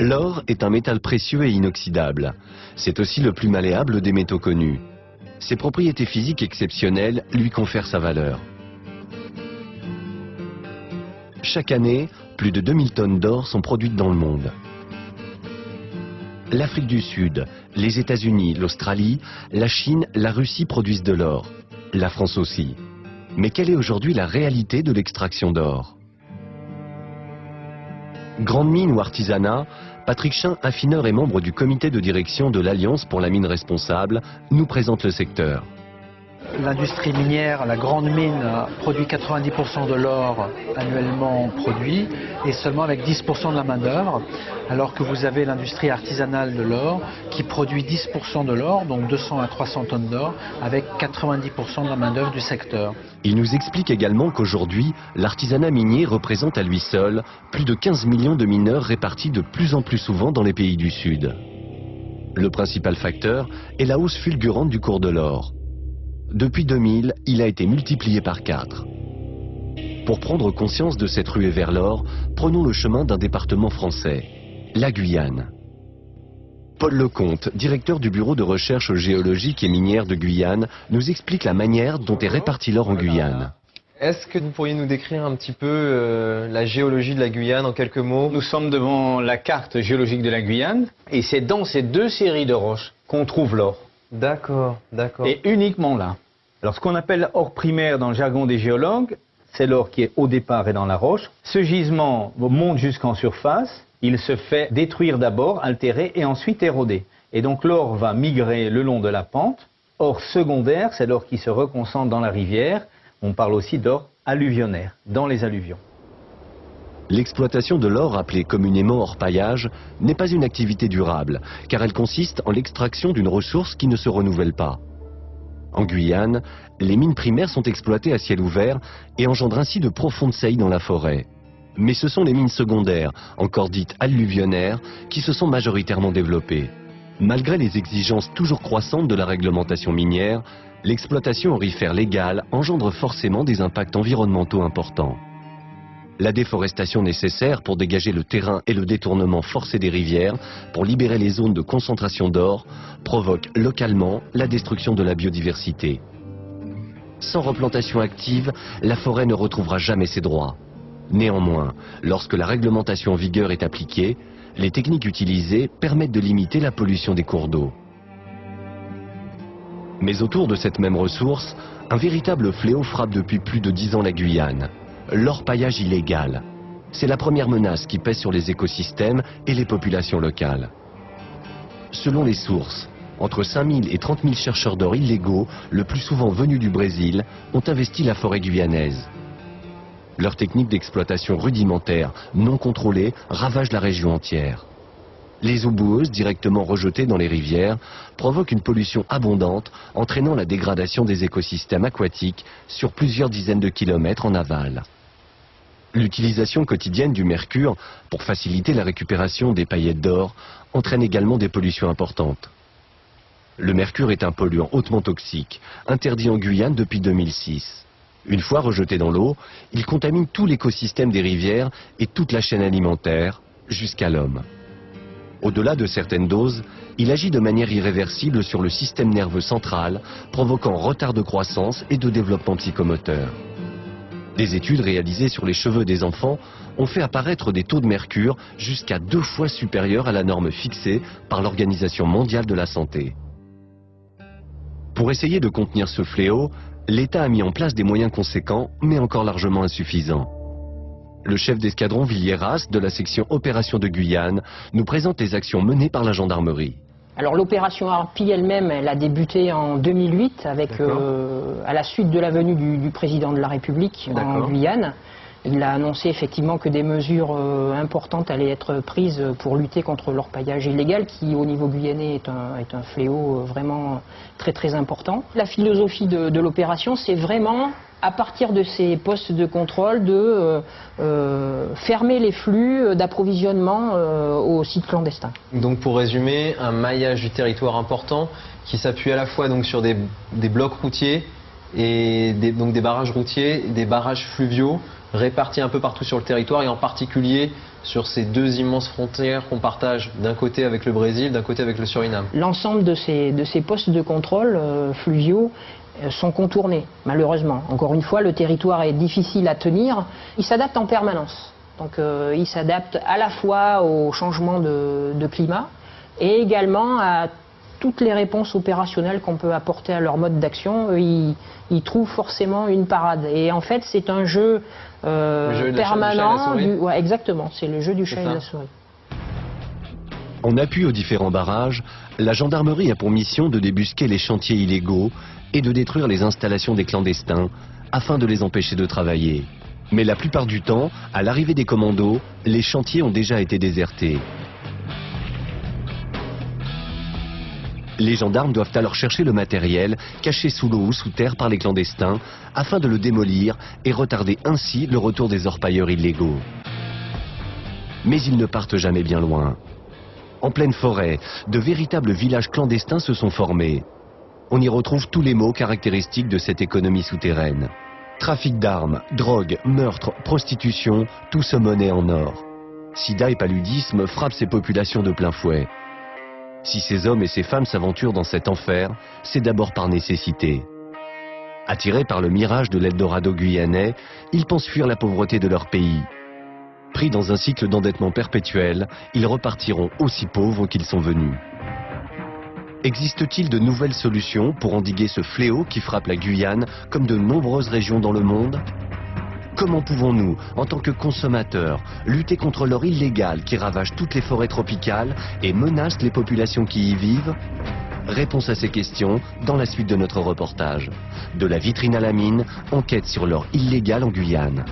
L'or est un métal précieux et inoxydable. C'est aussi le plus malléable des métaux connus. Ses propriétés physiques exceptionnelles lui confèrent sa valeur. Chaque année, plus de 2000 tonnes d'or sont produites dans le monde. L'Afrique du Sud, les États-Unis, l'Australie, la Chine, la Russie produisent de l'or. La France aussi. Mais quelle est aujourd'hui la réalité de l'extraction d'or? Grande mine ou artisanat, Patrick Chin, affineur et membre du comité de direction de l'Alliance pour la mine responsable, nous présente le secteur. L'industrie minière, la grande mine, produit 90% de l'or annuellement produit et seulement avec 10% de la main-d'œuvre, alors que vous avez l'industrie artisanale de l'or qui produit 10% de l'or, donc 200 à 300 tonnes d'or, avec 90% de la main-d'œuvre du secteur. Il nous explique également qu'aujourd'hui, l'artisanat minier représente à lui seul plus de 15 millions de mineurs répartis de plus en plus souvent dans les pays du Sud. Le principal facteur est la hausse fulgurante du cours de l'or. Depuis 2000, il a été multiplié par 4. Pour prendre conscience de cette ruée vers l'or, prenons le chemin d'un département français, la Guyane. Paul Lecomte, directeur du bureau de recherche géologique et minière de Guyane, nous explique la manière dont est réparti l'or en Guyane. Est-ce que vous pourriez nous décrire un petit peu la géologie de la Guyane en quelques mots? Nous sommes devant la carte géologique de la Guyane et c'est dans ces deux séries de roches qu'on trouve l'or. D'accord, d'accord. Et uniquement là. Alors ce qu'on appelle or primaire dans le jargon des géologues, c'est l'or qui est au départ et dans la roche. Ce gisement monte jusqu'en surface, il se fait détruire d'abord, altérer et ensuite éroder. Et donc l'or va migrer le long de la pente. Or secondaire, c'est l'or qui se reconcentre dans la rivière. On parle aussi d'or alluvionnaire, dans les alluvions. L'exploitation de l'or, appelée communément orpaillage, n'est pas une activité durable, car elle consiste en l'extraction d'une ressource qui ne se renouvelle pas. En Guyane, les mines primaires sont exploitées à ciel ouvert et engendrent ainsi de profondes saillies dans la forêt. Mais ce sont les mines secondaires, encore dites alluvionnaires, qui se sont majoritairement développées. Malgré les exigences toujours croissantes de la réglementation minière, l'exploitation aurifère légale engendre forcément des impacts environnementaux importants. La déforestation nécessaire pour dégager le terrain et le détournement forcé des rivières pour libérer les zones de concentration d'or provoque localement la destruction de la biodiversité. Sans replantation active, la forêt ne retrouvera jamais ses droits. Néanmoins, lorsque la réglementation en vigueur est appliquée, les techniques utilisées permettent de limiter la pollution des cours d'eau. Mais autour de cette même ressource, un véritable fléau frappe depuis plus de 10 ans la Guyane. L'orpaillage illégal. C'est la première menace qui pèse sur les écosystèmes et les populations locales. Selon les sources, entre 5000 et 30 000 chercheurs d'or illégaux, le plus souvent venus du Brésil, ont investi la forêt guyanaise. Leurs techniques d'exploitation rudimentaires, non contrôlées, ravagent la région entière. Les eaux boueuses, directement rejetées dans les rivières, provoquent une pollution abondante, entraînant la dégradation des écosystèmes aquatiques sur plusieurs dizaines de kilomètres en aval. L'utilisation quotidienne du mercure pour faciliter la récupération des paillettes d'or entraîne également des pollutions importantes. Le mercure est un polluant hautement toxique, interdit en Guyane depuis 2006. Une fois rejeté dans l'eau, il contamine tout l'écosystème des rivières et toute la chaîne alimentaire, jusqu'à l'homme. Au-delà de certaines doses, il agit de manière irréversible sur le système nerveux central, provoquant retard de croissance et de développement psychomoteur. Des études réalisées sur les cheveux des enfants ont fait apparaître des taux de mercure jusqu'à 2 fois supérieurs à la norme fixée par l'Organisation mondiale de la santé. Pour essayer de contenir ce fléau, l'État a mis en place des moyens conséquents, mais encore largement insuffisants. Le chef d'escadron Villeras de la section Opération de Guyane nous présente les actions menées par la gendarmerie. Alors l'opération Harpie elle-même, elle a débuté en 2008 avec, à la suite de la venue du président de la République en Guyane. Il a annoncé effectivement que des mesures importantes allaient être prises pour lutter contre l'orpaillage illégal qui au niveau guyanais est un fléau vraiment très très important. La philosophie de l'opération, c'est vraiment à partir de ces postes de contrôle de fermer les flux d'approvisionnement aux sites clandestins. Donc pour résumer, un maillage du territoire important qui s'appuie à la fois donc sur des blocs routiers et donc des barrages routiers, des barrages fluviaux répartis un peu partout sur le territoire et en particulier sur ces deux immenses frontières qu'on partage d'un côté avec le Brésil, d'un côté avec le Suriname. L'ensemble de ces postes de contrôle fluviaux sont contournés, malheureusement. Encore une fois, le territoire est difficile à tenir. Il s'adapte en permanence. Donc il s'adapte à la fois au changement de climat et également à toutes les réponses opérationnelles qu'on peut apporter à leur mode d'action. Ils trouvent forcément une parade. Et en fait, c'est un jeu permanent. Ouais, exactement, c'est le jeu du chat et de la souris. En appui aux différents barrages, la gendarmerie a pour mission de débusquer les chantiers illégaux et de détruire les installations des clandestins afin de les empêcher de travailler. Mais la plupart du temps, à l'arrivée des commandos, les chantiers ont déjà été désertés. Les gendarmes doivent alors chercher le matériel caché sous l'eau ou sous terre par les clandestins afin de le démolir et retarder ainsi le retour des orpailleurs illégaux. Mais ils ne partent jamais bien loin. En pleine forêt, de véritables villages clandestins se sont formés. On y retrouve tous les maux caractéristiques de cette économie souterraine. Trafic d'armes, drogue, meurtre, prostitution, tout se monnaie en or. Sida et paludisme frappent ces populations de plein fouet. Si ces hommes et ces femmes s'aventurent dans cet enfer, c'est d'abord par nécessité. Attirés par le mirage de l'Eldorado guyanais, ils pensent fuir la pauvreté de leur pays. Pris dans un cycle d'endettement perpétuel, ils repartiront aussi pauvres qu'ils sont venus. Existe-t-il de nouvelles solutions pour endiguer ce fléau qui frappe la Guyane comme de nombreuses régions dans le monde ? Comment pouvons-nous, en tant que consommateurs, lutter contre l'or illégal qui ravage toutes les forêts tropicales et menace les populations qui y vivent? Réponse à ces questions dans la suite de notre reportage. De la vitrine à la mine, enquête sur l'or illégal en Guyane.